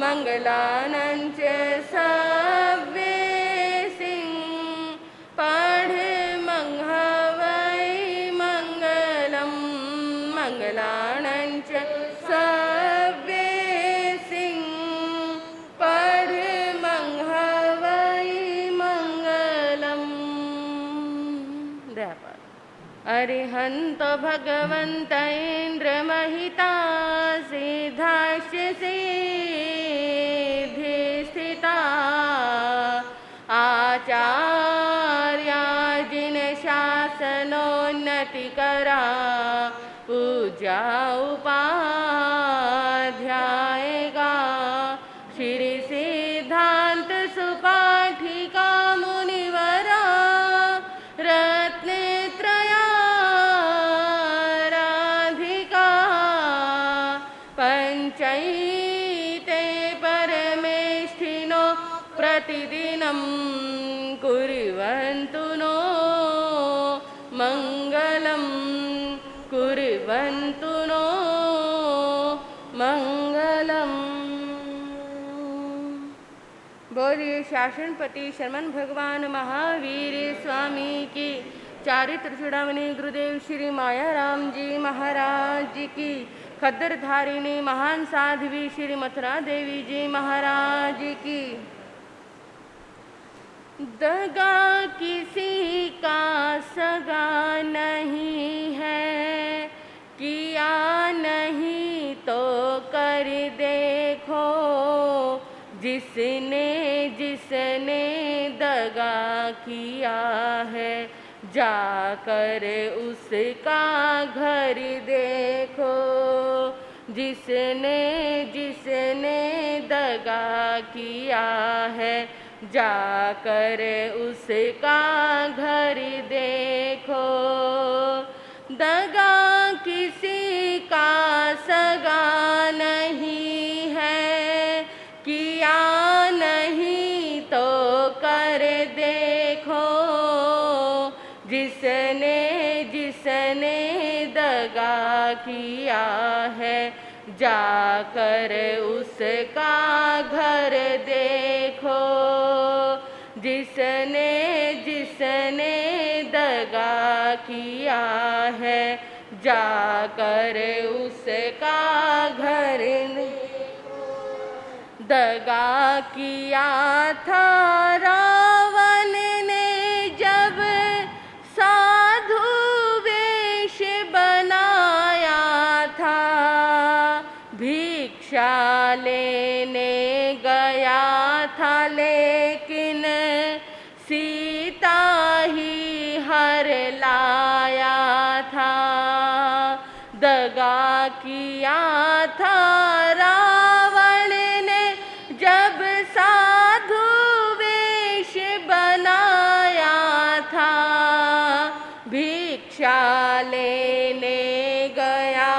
मंगलानं च सव्ये सिंह पढ़ मंघवै मंगलम मंगलानं च सव्ये सिंह पढ़ मंघवै मंगलम। अरिहंत भगवंत इंद्र महिता सिद्धाश्च सिद्धि स्थिता आचार्या जिन शासनोन्नति करा पूजा उपाध्यायगा श्री सिद्धांत सुपाठिका मुनिवरा रत्नेत्रया राधिका पंचैते परमेष्ठिनो प्रतिदिनं कुर्वन्तु नो मंगलं कुर्वन्तु नो मंगलम। बोलिए शासनपति शरमन भगवान महावीर स्वामी की, चारित्र चूड़ामणि गुरुदेव श्री माया राम जी महाराज की, खद्दर धारिणी महान साध्वी श्री मथुरा देवी जी महाराज की। दगा किसी का सगा नहीं है, किया नहीं तो कर देखो, जिसने जिसने दगा किया है जाकर उसका घर देखो, जिसने जिसने दगा किया है जाकर उसका घर देखो। दगा किसी का सगा नहीं है, किया नहीं तो कर देखो, जिसने जिसने दगा किया है जाकर उसका घर देखो, जिसने जिसने दगा किया है जाकर उसका घर देखो। दगा किया था रावण ने जब साधु वेश बनाया था, भिक्षा लेने गया था लेकिन सीता ही हर लाया था। दगा किया था रावण ने जब साधु वेश बनाया था, भिक्षा लेने गया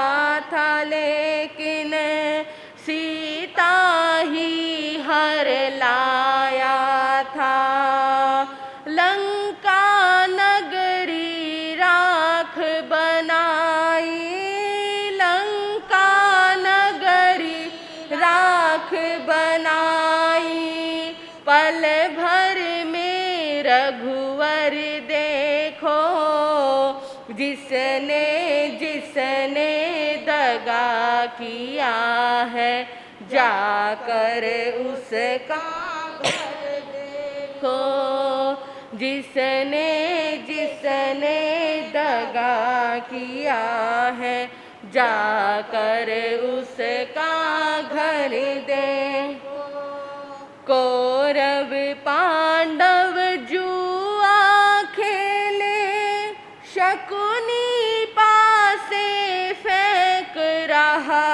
था लेकिन सीता ही हर लाया था। लंका नगरी राख बनाई, लंका नगरी राख बनाई, पल भर में रघुवर देखो, जिसने जिसने दगा किया है जाकर उसका घर देखो, जिसने जिसने दगा किया है जाकर उसका घर देखो। कौरव पांडव जुआ खेले, शकुनी पासे फेंक रहा,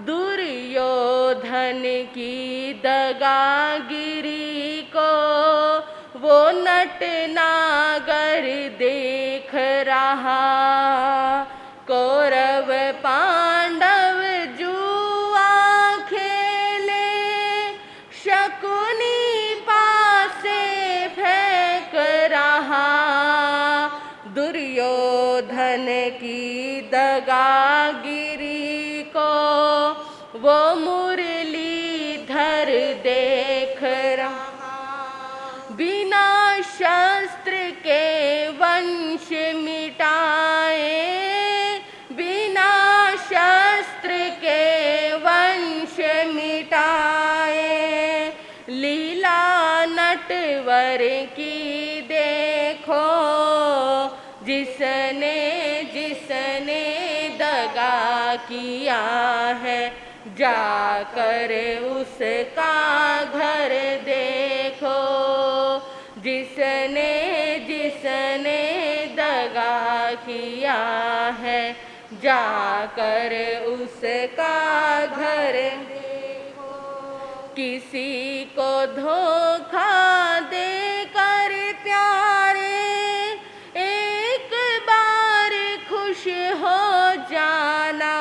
दुर्योधन की दगागिरी को वो नट नागर देख रहा। कौरव पांडव जुआ खेले, शकुनी पासे फेंक रहा, दुर्योधन की दगागिरी को वो मुरली की देखो, जिसने जिसने दगा किया है, जाकर उसका घर देखो। जिसने जिसने दगा किया है, जाकर उसका घर देखो। किसी को धोखा देकर प्यारे, एक बार खुश हो जाना।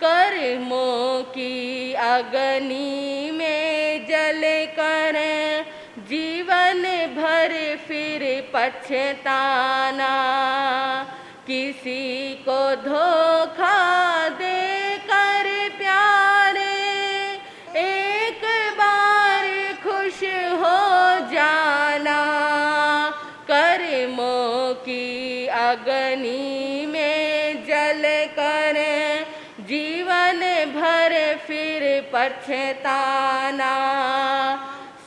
कर्मों की अग्नि में जल कर जीवन भर फिर पछताना। किसी को धोखा देकर प्यारे, एक बार खुश हो जाना। कर्मों की अग्नि में जल कर जीवन भर फिर पछताना।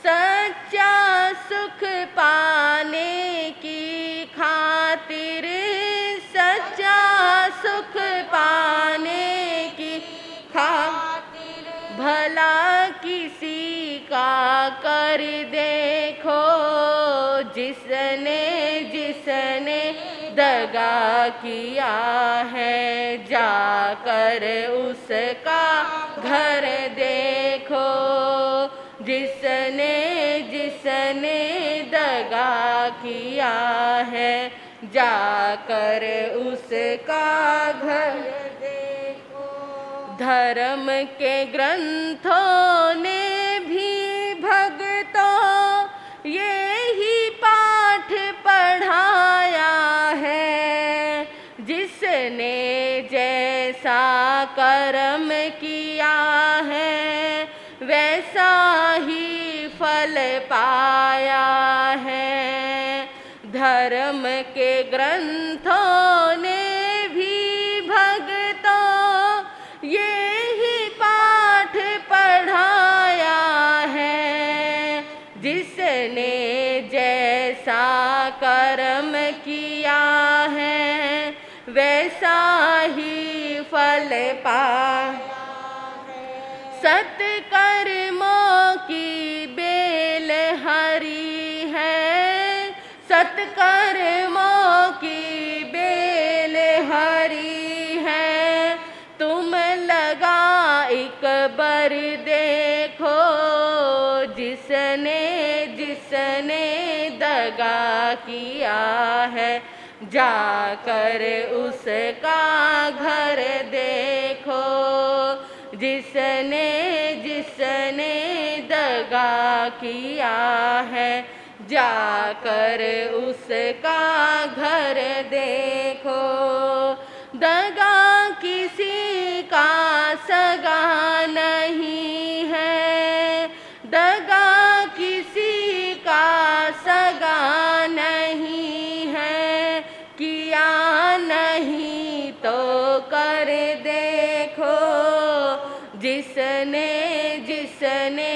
सच्चा सुख पाने की खातिर, सच्चा सुख पाने की खातिर, भला किसी का कर देखो। जिसने जिसने दगा किया है, जाकर उसका घर देखो। जिसने जिसने दगा किया है, जाकर उसका घर देखो। धर्म के ग्रंथों ने भी भक्तों यही पाठ पढ़ाया है। जिसने जैसा कर्म किया है, वैसा ही फल पाया है। धर्म के ग्रंथों ने भी भक्तों यही पाठ पढ़ाया है। जिसने जैसा कर्म किया है, वैसा ही फल पाया। सत्कर्मों की बेल हरी है, सत्कर्मों की बेल हरी है। तुम लगा एक बार देखो, जिसने जिसने दगा किया है, जाकर उसका घर देखो। जिसने जिसने दगा किया है, जाकर उसका घर देखो। दगा किसी का सगा नहीं है, दगा किसी का सगा नहीं है। किया नहीं तो कर देखो। जिसने जिसने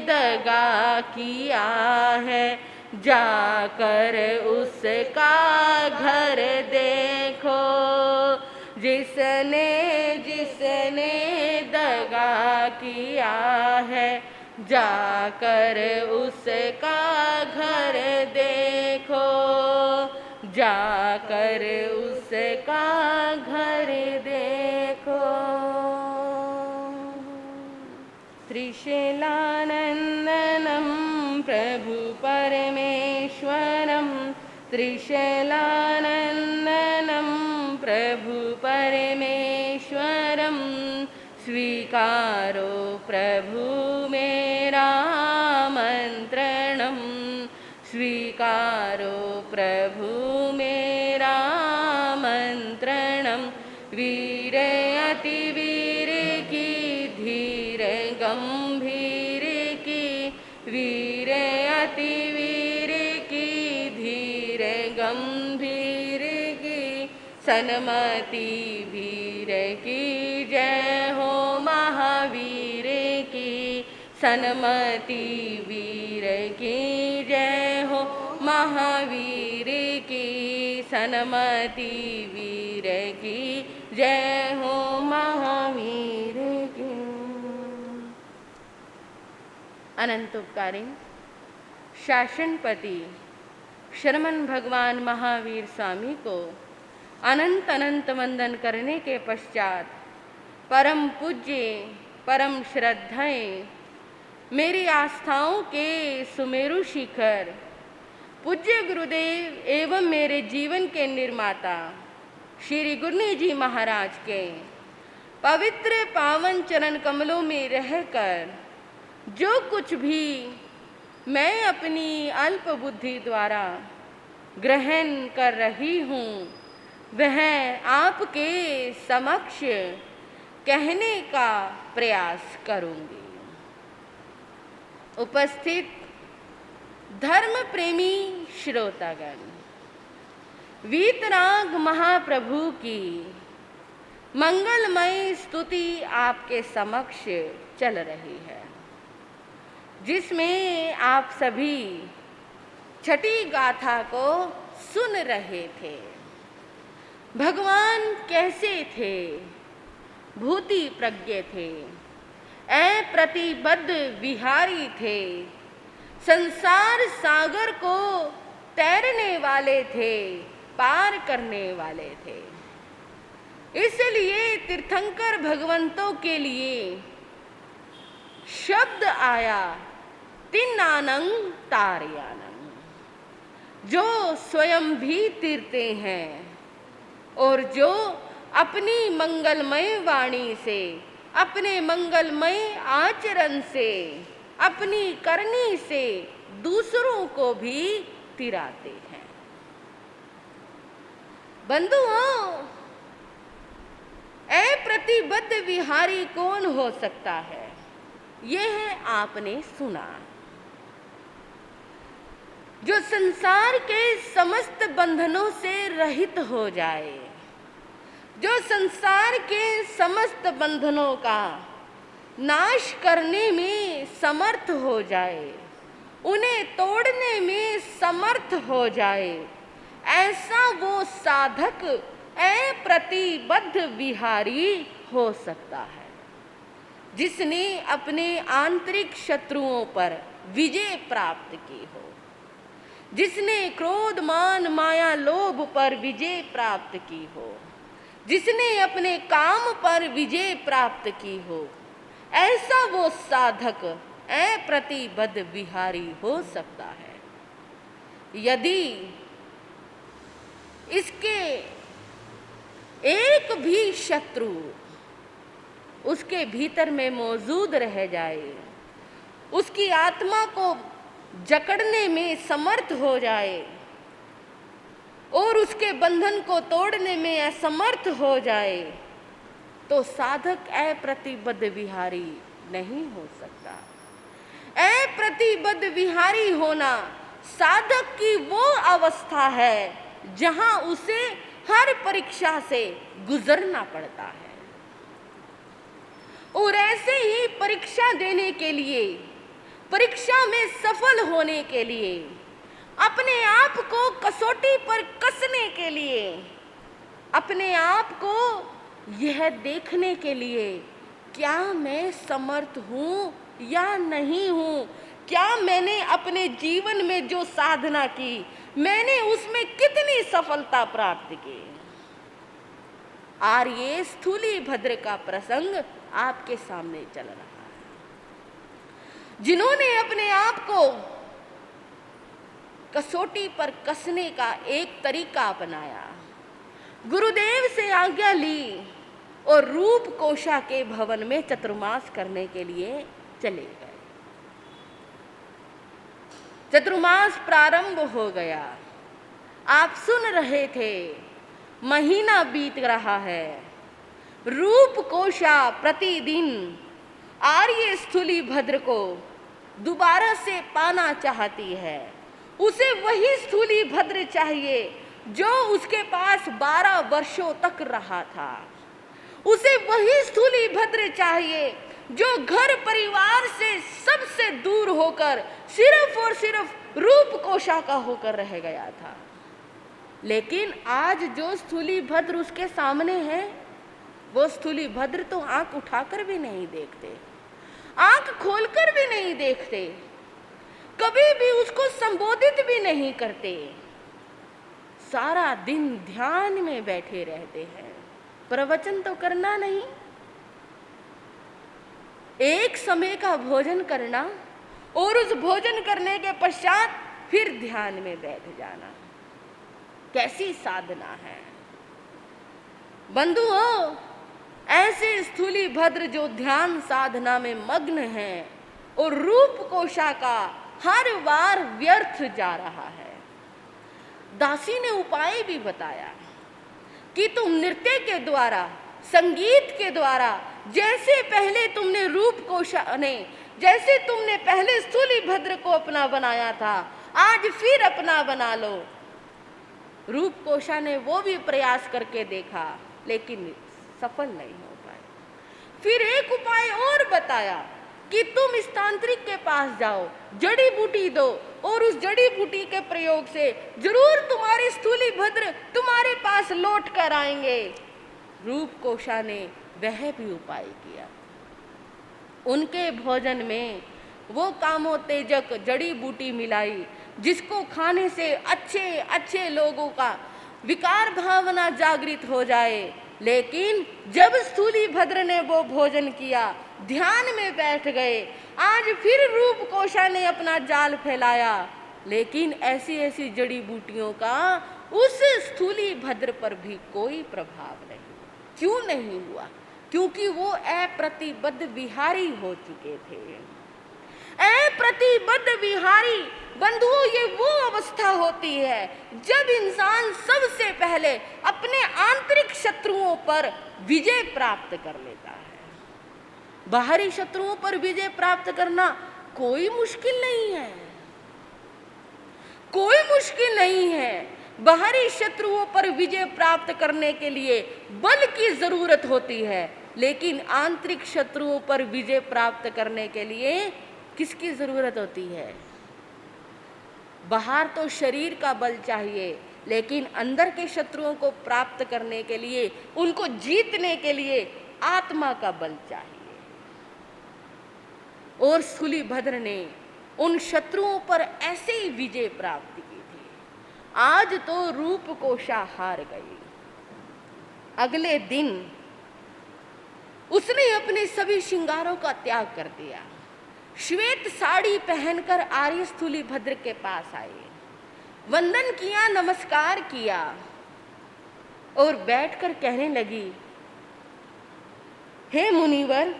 दगा किया है, जाकर उसका घर देखो। जिसने जिसने दगा किया है, जाकर उसका घर देखो। जाकर उसका घर देखो। त्रिशैलानंदनं प्रभु परमेश्वरं, त्रिशैलानंदनं प्रभु परमेश्वरं। स्वीकारो प्रभु मेरा मंत्रणं, स्वीकारो प्रभु मेरा मंत्रणं। वीर अति वीर की, धीर गंभीर की, वीर अति वीर की, धीर गंभीर की। सन्मति वीर की जय हो, महावीर की सन्मति वीर की जय हो, महावीर की सन्मति वीर की जय हो, महावीर की। अनंत उपकारी शासनपति शरमन भगवान महावीर स्वामी को अनंत अनंत वंदन करने के पश्चात परम पूज्य परम श्रद्धाएं मेरी आस्थाओं के सुमेरु शिखर पूज्य गुरुदेव एवं मेरे जीवन के निर्माता श्री गुरनी जी महाराज के पवित्र पावन चरण कमलों में रहकर जो कुछ भी मैं अपनी अल्प बुद्धि द्वारा ग्रहण कर रही हूँ वह आपके समक्ष कहने का प्रयास करूँगी। उपस्थित धर्म प्रेमी श्रोतागण, वीतराग महाप्रभु की मंगलमय स्तुति आपके समक्ष चल रही है, जिसमें आप सभी छठी गाथा को सुन रहे थे। भगवान कैसे थे? भूति प्रज्ञ थे, अप्रतिबद्ध विहारी थे, संसार सागर को तैरने वाले थे, पार करने वाले थे। इसलिए तीर्थंकर भगवंतों के लिए शब्द आया तिन्नानंग तारयानंग, जो स्वयं भी तीरते हैं और जो अपनी मंगलमय वाणी से, अपने मंगलमय आचरण से, अपनी करनी से दूसरों को भी तिराते हैं। बंधुओं, अप्रतिबद्ध विहारी कौन हो सकता है? यह आपने सुना। जो संसार के समस्त बंधनों से रहित हो जाए, जो संसार के समस्त बंधनों का नाश करने में समर्थ हो जाए, उन्हें तोड़ने में समर्थ हो जाए, ऐसा वो साधक अप्रतिबद्ध विहारी हो सकता है, जिसने अपने आंतरिक शत्रुओं पर विजय प्राप्त की हो, जिसने क्रोध मान माया लोभ पर विजय प्राप्त की हो, जिसने अपने काम पर विजय प्राप्त की हो, ऐसा वो साधक अप्रतिबद्ध विहारी हो सकता है। यदि इसके एक भी शत्रु उसके भीतर में मौजूद रह जाए, उसकी आत्मा को जकड़ने में समर्थ हो जाए और उसके बंधन को तोड़ने में असमर्थ हो जाए, तो साधक अप्रतिबद्ध विहारी नहीं हो सकता। अप्रतिबद्ध विहारी होना साधक की वो अवस्था है जहां उसे हर परीक्षा से गुजरना पड़ता है, और ऐसे ही परीक्षा देने के लिए, परीक्षा में सफल होने के लिए, अपने आप को कसौटी पर कसने के लिए, अपने आप को यह देखने के लिए क्या मैं समर्थ हूँ या नहीं हूँ, क्या मैंने अपने जीवन में जो साधना की मैंने उसमें कितनी सफलता प्राप्त की। आर्य स्थूली भद्र का प्रसंग आपके सामने चल रहा है, जिन्होंने अपने आप को कसौटी पर कसने का एक तरीका अपनाया, गुरुदेव से आज्ञा ली और रूप कोशा के भवन में चतुर्मास करने के लिए चले गए। चतुर्मास प्रारंभ हो गया, आप सुन रहे थे, महीना बीत रहा है। रूप कोशा प्रतिदिन आर्य स्थूली भद्र को दोबारा से पाना चाहती है। उसे वही स्थूली भद्र चाहिए जो उसके पास 12 वर्षों तक रहा था। उसे वही स्थूली भद्र चाहिए जो घर परिवार से सबसे दूर होकर सिर्फ और सिर्फ रूप कोशा का होकर रह गया था। लेकिन आज जो स्थूली भद्र उसके सामने है, वो स्थूली भद्र तो आंख उठाकर भी नहीं देखते, आंख खोलकर भी नहीं देखते, कभी भी उसको संबोधित भी नहीं करते, सारा दिन ध्यान में बैठे रहते हैं, प्रवचन तो करना नहीं, एक समय का भोजन करना और उस भोजन करने के पश्चात फिर ध्यान में बैठ जाना। कैसी साधना है बंधुओं। ऐसे स्थूली भद्र जो ध्यान साधना में मग्न हैं और रूप कोशा का हर बार व्यर्थ जा रहा है। दासी ने उपाय भी बताया कि तुम नृत्य के द्वारा, संगीत के द्वारा, जैसे पहले तुमने रूप कोशा ने, जैसे तुमने पहले स्थूली भद्र को अपना बनाया था, आज फिर अपना बना लो। रूप कोशा ने वो भी प्रयास करके देखा, लेकिन सफल नहीं हो पाए। फिर एक उपाय और बताया कि तुम इस तांत्रिक के पास जाओ, जड़ी बूटी दो और उस जड़ी बूटी के प्रयोग से जरूर तुम्हारे स्थूली भद्र तुम्हारे पास लौट कर आएंगे। रूप कोशा ने वह भी उपाय किया। उनके भोजन में वो कामोत्तेजक जड़ी बूटी मिलाई जिसको खाने से अच्छे अच्छे लोगों का विकार भावना जागृत हो जाए। लेकिन जब स्थूली भद्र ने वो भोजन किया, ध्यान में बैठ गए, आज फिर रूप कोशा ने अपना जाल फैलाया, लेकिन ऐसी ऐसी जड़ी बूटियों का उस स्थूली भद्र पर भी कोई प्रभाव नहीं। क्यों नहीं हुआ? क्योंकि वो अप्रतिबद्ध विहारी हो चुके थे। अप्रतिबद्ध विहारी बंधुओं, ये वो अवस्था होती है जब इंसान सबसे पहले अपने आंतरिक शत्रुओं पर विजय प्राप्त कर लेता है। बाहरी शत्रुओं पर विजय प्राप्त करना कोई मुश्किल नहीं है, कोई मुश्किल नहीं है। बाहरी शत्रुओं पर विजय प्राप्त करने के लिए बल की जरूरत होती है, लेकिन आंतरिक शत्रुओं पर विजय प्राप्त करने के लिए किसकी जरूरत होती है? बाहर तो शरीर का बल चाहिए, लेकिन अंदर के शत्रुओं को प्राप्त करने के लिए, उनको जीतने के लिए आत्मा का बल चाहिए। और स्थूली भद्र ने उन शत्रुओं पर ऐसे ही विजय प्राप्त की थी। आज तो रूप कोशा हार गई। अगले दिन उसने अपने सभी श्रृंगारों का त्याग कर दिया। श्वेत साड़ी पहनकर आर्य स्थूली भद्र के पास आई, वंदन किया, नमस्कार किया और बैठकर कहने लगी, हे मुनिवर,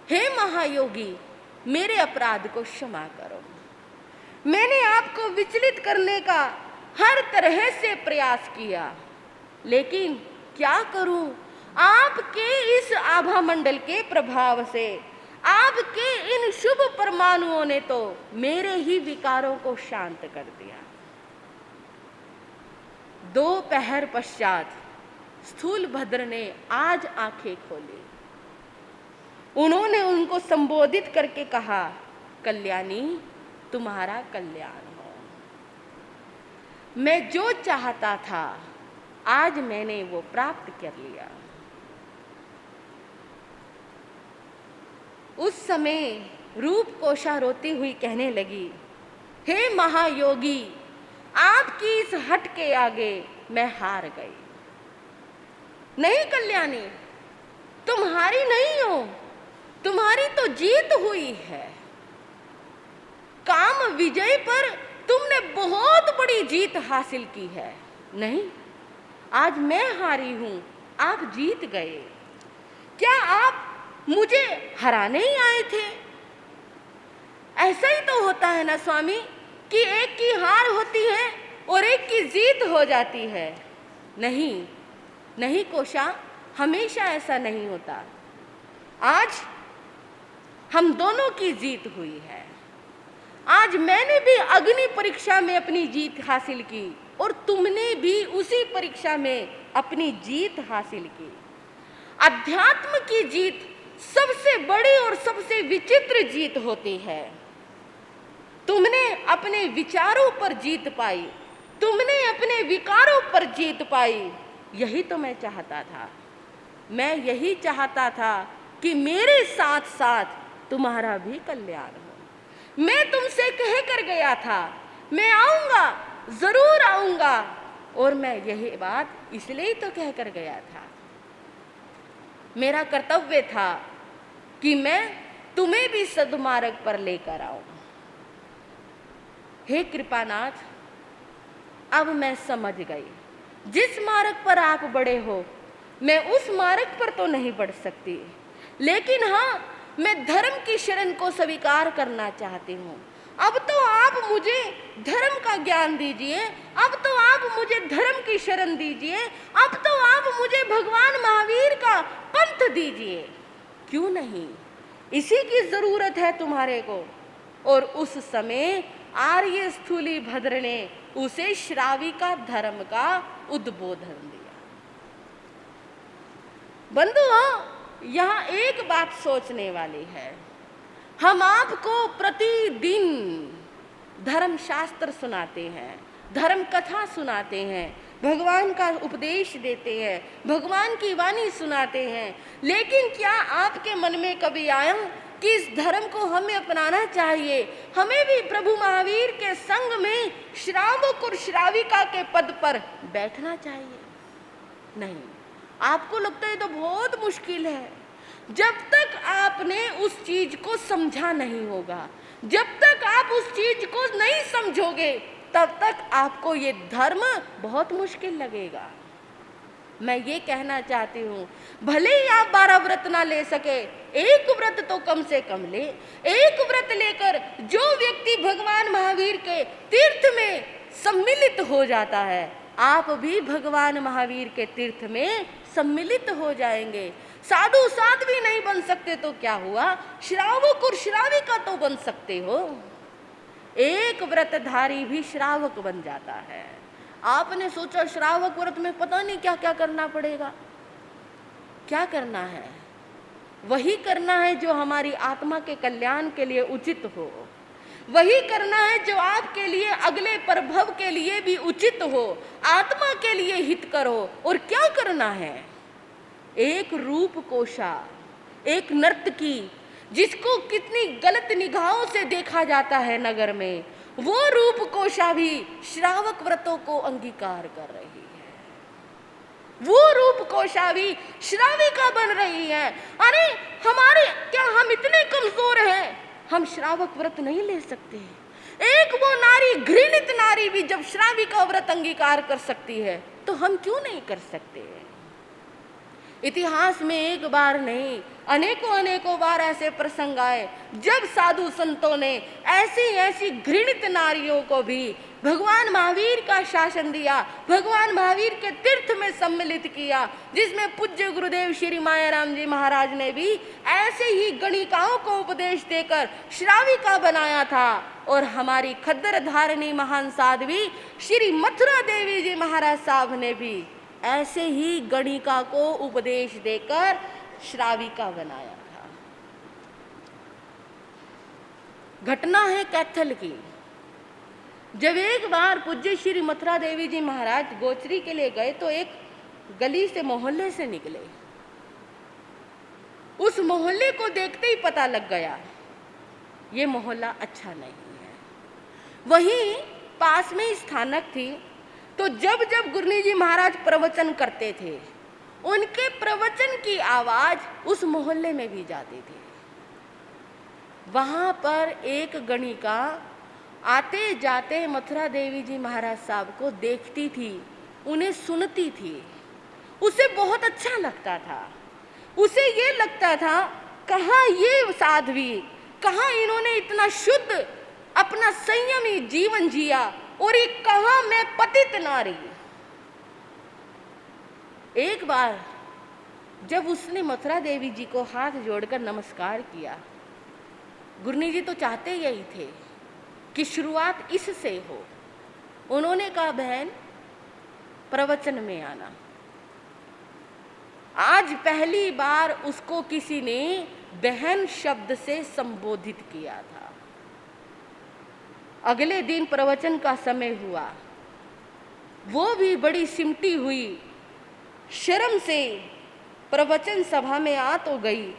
हे महायोगी, मेरे अपराध को क्षमा करो। मैंने आपको विचलित करने का हर तरह से प्रयास किया, लेकिन क्या करूं? आपके इस आभा मंडल के प्रभाव से, आपके इन शुभ परमाणुओं ने तो मेरे ही विकारों को शांत कर दिया। दोपहर पश्चात स्थूल भद्र ने आज आंखें खोली। उन्होंने उनको संबोधित करके कहा, कल्याणी, तुम्हारा कल्याण हो। मैं जो चाहता था आज मैंने वो प्राप्त कर लिया। उस समय रूप कोशा रोती हुई कहने लगी, हे महायोगी, आपकी इस हट के आगे मैं हार गई। नहीं कल्याणी, तुम्हारी नहीं हो, तुम्हारी तो जीत हुई है। काम विजय पर तुमने बहुत बड़ी जीत हासिल की है। नहीं, आज मैं हारी हूं, आप जीत गए। क्या आप मुझे हराने ही आए थे? ऐसा ही तो होता है ना स्वामी कि एक की हार होती है और एक की जीत हो जाती है। नहीं नहीं कोशा, हमेशा ऐसा नहीं होता। आज हम दोनों की जीत हुई है। आज मैंने भी अग्नि परीक्षा में अपनी जीत हासिल की और तुमने भी उसी परीक्षा में अपनी जीत हासिल की। अध्यात्म की जीत सबसे बड़ी और सबसे विचित्र जीत होती है। तुमने अपने विचारों पर जीत पाई, तुमने अपने विकारों पर जीत पाई। यही तो मैं चाहता था। मैं यही चाहता था कि मेरे साथ साथ तुम्हारा भी कल्याण हो। मैं तुमसे कह कर गया था मैं आऊंगा, जरूर आऊंगा, और मैं यही बात इसलिए ही तो कह कर गया था। मेरा कर्तव्य था कि मैं तुम्हें भी सद्मार्ग पर लेकर आऊं। हे कृपानाथ, अब मैं समझ गई, जिस मार्ग पर आप बढ़े हो मैं उस मार्ग पर तो नहीं बढ़ सकती, लेकिन हाँ, मैं धर्म की शरण को स्वीकार करना चाहती हूँ। अब तो आप मुझे धर्म का ज्ञान दीजिए, अब तो आप मुझे धर्म की शरण दीजिए, अब तो आप मुझे भगवान महावीर का पंथ दीजिए। क्यों नहीं, इसी की जरूरत है तुम्हारे को। और उस समय आर्य स्थूली भद्र ने उसे श्राविका धर्म का उद्बोधन दिया। बंधुओं, यहाँ एक बात सोचने वाली है। हम आपको प्रतिदिन धर्म शास्त्र सुनाते हैं, धर्म कथा सुनाते हैं, भगवान का उपदेश देते हैं, भगवान की वाणी सुनाते हैं, लेकिन क्या आपके मन में कभी आया कि इस धर्म को हमें अपनाना चाहिए, हमें भी प्रभु महावीर के संग में श्रावक और श्राविका के पद पर बैठना चाहिए? नहीं, आपको लगता है तो बहुत मुश्किल है। जब तक आपने उस चीज को समझा नहीं होगा, जब तक आप उस चीज को नहीं समझोगे, तब तक आपको ये धर्म बहुत मुश्किल लगेगा। मैं ये कहना चाहती हूँ, भले ही आप 12 व्रत ना ले सके, एक व्रत तो कम से कम ले। एक व्रत लेकर जो व्यक्ति भगवान महावीर के तीर्थ में सम्मिलित हो जाता है, आप भी भगवान महावीर के तीर्थ में सम्मिलित हो जाएंगे। साधु साध्वी नहीं बन सकते तो क्या हुआ, श्रावक और श्राविका तो बन सकते हो। एक व्रतधारी भी श्रावक बन जाता है। आपने सोचा श्रावक व्रत में पता नहीं क्या क्या करना पड़ेगा। क्या करना है? वही करना है जो हमारी आत्मा के कल्याण के लिए उचित हो, वही करना है जो आपके लिए अगले प्रभव के लिए भी उचित हो, आत्मा के लिए हितकर हो। और क्या करना है? एक रूप कोशा, एक नर्तकी जिसको कितनी गलत निगाहों से देखा जाता है नगर में, वो रूप कोशा भी श्रावक व्रतों को अंगीकार कर रही है। वो रूप कोशा भी श्राविका बन रही है। अरे हमारे, क्या हम इतने कमजोर हैं, हम श्रावक व्रत नहीं ले सकते? एक वो नारी, घृणित नारी भी जब श्राविका व्रत अंगीकार कर सकती है, तो हम क्यों नहीं कर सकते? इतिहास में एक बार नहीं, अनेकों अनेकों बार ऐसे प्रसंग आए जब साधु संतों ने ऐसी ऐसी घृणित नारियों को भी भगवान महावीर का शासन दिया, भगवान महावीर के तीर्थ में सम्मिलित किया, जिसमें पूज्य गुरुदेव श्री मायाराम जी महाराज ने भी ऐसे ही गणिकाओं को उपदेश देकर श्राविका बनाया था। और हमारी खद्दर धारिणी महान साध्वी श्री मथुरा देवी जी महाराज साहब ने भी ऐसे ही गणिका को उपदेश देकर श्राविका बनाया था। घटना है कैथल की। जब एक बार पूज्य श्री मथुरा देवी जी महाराज गोचरी के लिए गए तो एक गली से, मोहल्ले से निकले। उस मोहल्ले को देखते ही पता लग गया ये मोहल्ला अच्छा नहीं है। वहीं पास में स्थानक थी, तो जब जब गुरनी जी महाराज प्रवचन करते थे, उनके प्रवचन की आवाज उस मोहल्ले में भी जाती थी। वहां पर एक गणिका आते जाते मथुरा देवी जी महाराज साहब को देखती थी, उन्हें सुनती थी। उसे बहुत अच्छा लगता था। उसे ये लगता था, कहाँ ये साध्वी, कहाँ इन्होंने इतना शुद्ध अपना संयमी जीवन जिया, और ये कहाँ मैं पतित नारी। एक बार जब उसने मथुरा देवी जी को हाथ जोड़कर नमस्कार किया, गुरनी जी तो चाहते यही थे कि शुरुआत इससे हो। उन्होंने कहा, बहन प्रवचन में आना। आज पहली बार उसको किसी ने बहन शब्द से संबोधित किया था। अगले दिन प्रवचन का समय हुआ, वो भी बड़ी सिमटी हुई शर्म से प्रवचन सभा में आ तो गई,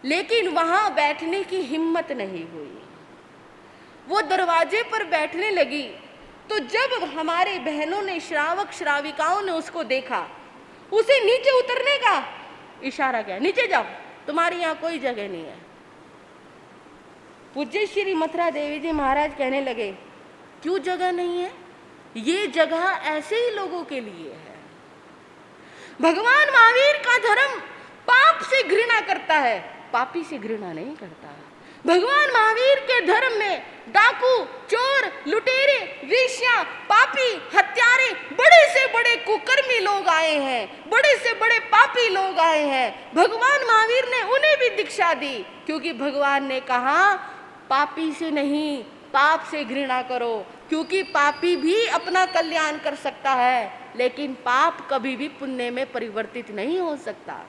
लेकिन वहां बैठने की हिम्मत नहीं हुई। वो दरवाजे पर बैठने लगी तो जब हमारे बहनों ने, श्रावक श्राविकाओं ने उसको देखा, उसे नीचे उतरने का इशारा किया, नीचे जाओ, तुम्हारी यहाँ कोई जगह नहीं है। पूज्य श्री मथुरा देवी जी महाराज कहने लगे, क्यों जगह नहीं है? ये जगह ऐसे ही लोगों के लिए है। भगवान महावीर का धर्म पाप से घृणा करता है, पापी से घृणा नहीं करता। भगवान महावीर के धर्म में डाकू, चोर, लुटेरे, वेश्या, पापी, हत्यारे, बड़े से बड़े कुकर्मी लोग आए हैं, बड़े से बड़े पापी लोग आए हैं। भगवान महावीर ने उन्हें भी दीक्षा दी, क्योंकि भगवान ने कहा पापी से नहीं, पाप से घृणा करो, क्योंकि पापी भी अपना कल्याण कर सकता है, लेकिन पाप कभी भी पुण्य में परिवर्तित नहीं हो सकता।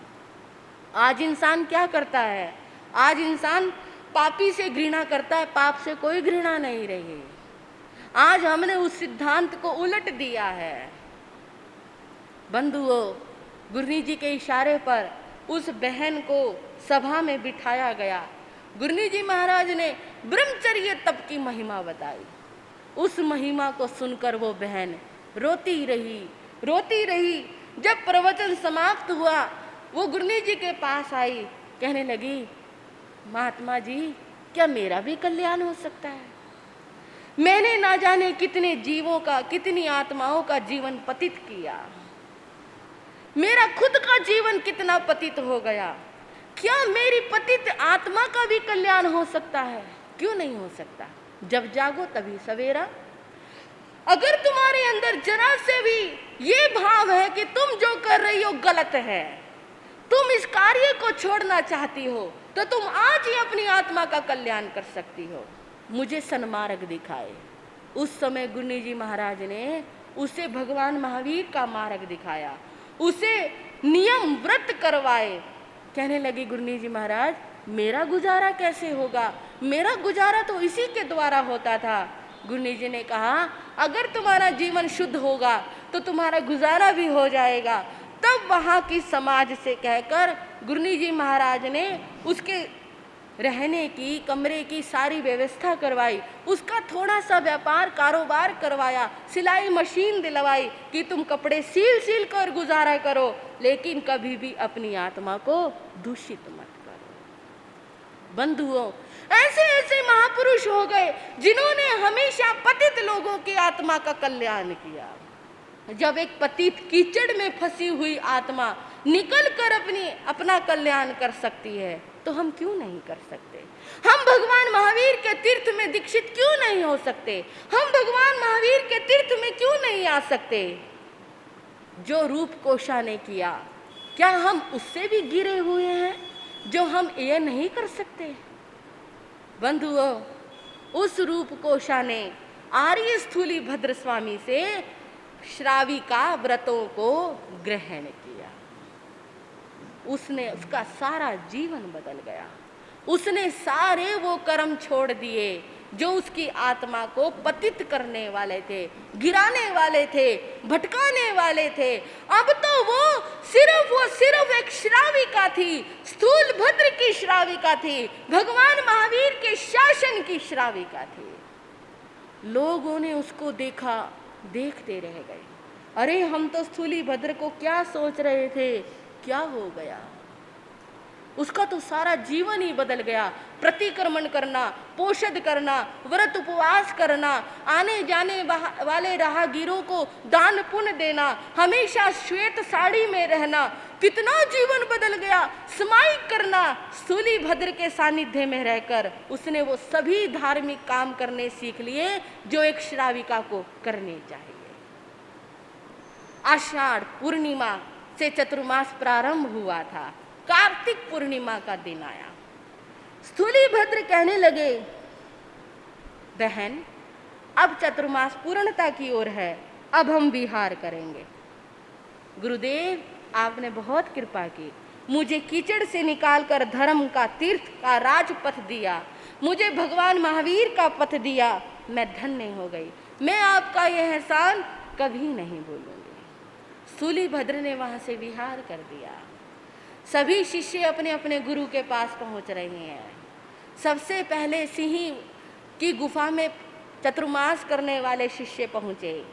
आज इंसान क्या करता है? आज इंसान पापी से घृणा करता है, पाप से कोई घृणा नहीं रही। आज हमने उस सिद्धांत को उलट दिया है। बंधुओं, गुरनी जी के इशारे पर उस बहन को सभा में बिठाया गया। गुरनी जी महाराज ने ब्रह्मचर्य तप की महिमा बताई। उस महिमा को सुनकर वो बहन रोती रही, रोती रही। जब प्रवचन समाप्त हुआ, वो गुरनी जी के पास आई, कहने लगी, महात्मा जी, क्या मेरा भी कल्याण हो सकता है? मैंने ना जाने कितने जीवों का, कितनी आत्माओं का जीवन पतित किया, मेरा खुद का जीवन कितना पतित हो गया। क्या मेरी पतित आत्मा का भी कल्याण हो सकता है? क्यों नहीं हो सकता? जब जागो तभी सवेरा। अगर तुम्हारे अंदर जरा से भी ये भाव है कि तुम जो कर रही हो गलत है, तुम इस कार्य को छोड़ना चाहती हो, तो तुम आज ही अपनी आत्मा का कल्याण कर सकती हो। मुझे सन्मार्ग दिखाए। उस समय गुरनी जी महाराज ने उसे भगवान महावीर का मार्ग दिखाया, उसे नियम व्रत करवाए। कहने लगी गुरनी जी महाराज, मेरा गुजारा कैसे होगा? मेरा गुजारा तो इसी के द्वारा होता था। गुरनी जी ने कहा, अगर तुम्हारा जीवन शुद्ध होगा तो तुम्हारा गुजारा भी हो जाएगा। तब वहाँ की समाज से कहकर गुरनी जी महाराज ने उसके रहने की, कमरे की सारी व्यवस्था करवाई, उसका थोड़ा सा व्यापार कारोबार करवाया, सिलाई मशीन दिलवाई कि तुम कपड़े सील सील कर गुजारा करो, लेकिन कभी भी अपनी आत्मा को दूषित मत करो। बंधुओं, ऐसे ऐसे महापुरुष हो गए जिन्होंने हमेशा पतित लोगों की आत्मा का कल्याण किया। जब एक पतित कीचड़ में फंसी हुई आत्मा निकल कर अपना कल्याण कर सकती है, तो हम क्यों नहीं कर सकते? हम भगवान महावीर के तीर्थ में दीक्षित क्यों नहीं हो सकते? हम भगवान महावीर के तीर्थ में क्यों नहीं आ सकते? जो रूप कोशा ने किया, क्या हम उससे भी गिरे हुए हैं जो हम ये नहीं कर सकते? बंधुओं, उस रूप कोशा ने आर्य स्थूली भद्र स्वामी से श्राविका व्रतों को ग्रहण किया। उसका सारा जीवन बदल गया। उसने सारे वो कर्म छोड़ दिए जो उसकी आत्मा को पतित करने वाले थे, गिराने वाले थे, भटकाने वाले थे। अब तो वो सिर्फ एक श्राविका थी, स्थूल भद्र की श्राविका थी, भगवान महावीर के शासन की श्राविका थी। लोगों ने उसको देखा, देखते रह गए। अरे, हम तो स्थूली भद्र को क्या सोच रहे थे, क्या हो गया? उसका तो सारा जीवन ही बदल गया। प्रतिक्रमण करना, पोषद करना, व्रत उपवास करना, आने जाने वाले राहगीरों को दान पुण्य देना, हमेशा श्वेत साड़ी में रहना, कितना जीवन बदल गया। समाई करना, स्थूली भद्र के सानिध्य में रहकर उसने वो सभी धार्मिक काम करने सीख लिए जो एक श्राविका को करने चाहिए। आषाढ़ पूर्णिमा से चतुर्मास प्रारंभ हुआ था। कार्तिक पूर्णिमा का दिन आया। स्थूली भद्र कहने लगे, बहन, अब चतुर्मास पूर्णता की ओर है, अब हम विहार करेंगे। गुरुदेव, आपने बहुत कृपा की, मुझे कीचड़ से निकालकर धर्म का तीर्थ का राजपथ दिया, मुझे भगवान महावीर का पथ दिया, मैं धन्य हो गई, मैं आपका यह एहसान कभी नहीं भूलूंगी। स्थूलीभद्र ने वहां से विहार कर दिया। सभी शिष्य अपने अपने गुरु के पास पहुंच रहे हैं। सबसे पहले सिंही की गुफा में चतुर्मास करने वाले शिष्य पहुंचे।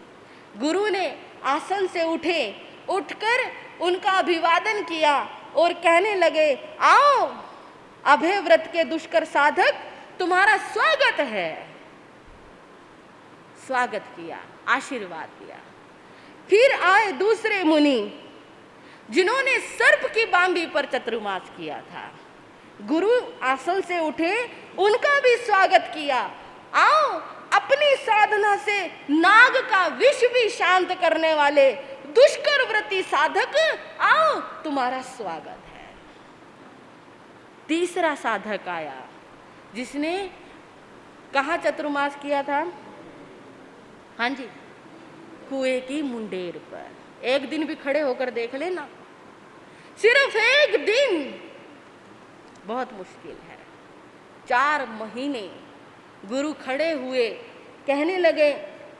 गुरु ने आसन से उठे, उठकर उनका अभिवादन किया और कहने लगे, आओ अभय व्रत के दुष्कर साधक, तुम्हारा स्वागत है। स्वागत किया, आशीर्वाद दिया। फिर आए दूसरे मुनि जिन्होंने सर्प की बांबी पर चतुर्मास किया था। गुरु आसन से उठे, उनका भी स्वागत किया। आओ अपनी साधना से नाग का विष भी शांत करने वाले दुष्कर व्रती साधक, आओ तुम्हारा स्वागत है। तीसरा साधक आया जिसने कहाँ चतुर्मास किया था? हाँ जी, कुएं की मुंडेर पर। एक दिन भी खड़े होकर देख लेना, सिर्फ एक दिन, बहुत मुश्किल है। 4 महीने गुरु खड़े हुए, कहने लगे,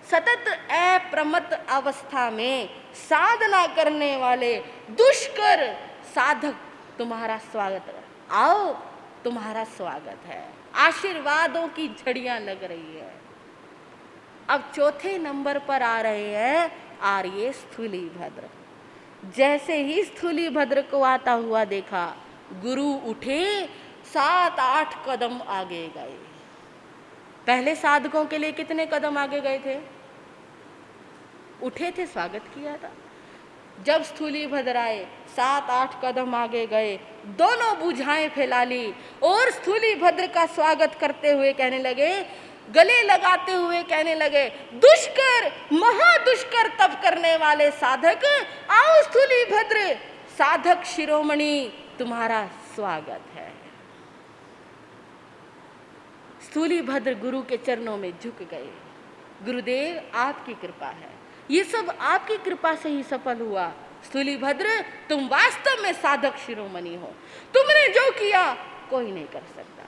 सतत अप्रमत्त अवस्था में साधना करने वाले दुष्कर साधक, तुम्हारा स्वागत है, आओ तुम्हारा स्वागत है। आशीर्वादों की झड़ियां लग रही है। अब चौथे नंबर पर आ रहे हैं आर्य स्थूलीभद्र। जैसे ही स्थूलीभद्र को आता हुआ देखा, गुरु उठे, 7-8 कदम आगे गए। पहले साधकों के लिए कितने कदम आगे गए थे? उठे थे, स्वागत किया था। जब स्थूलीभद्र आए, 7-8 कदम आगे गए, दोनों भुजाएं फैला ली और स्थूलीभद्र का स्वागत करते हुए कहने लगे, गले लगाते हुए कहने लगे, दुष्कर महादुष्कर तप करने वाले साधक, आओ स्थूलीभद्र साधक शिरोमणि, तुम्हारा स्वागत है। स्थूलीभद्र गुरु के चरणों में झुक गए। गुरुदेव आपकी कृपा है, ये सब आपकी कृपा से ही सफल हुआ। स्थूलीभद्र तुम वास्तव में साधक शिरोमणि हो, तुमने जो किया कोई नहीं कर सकता।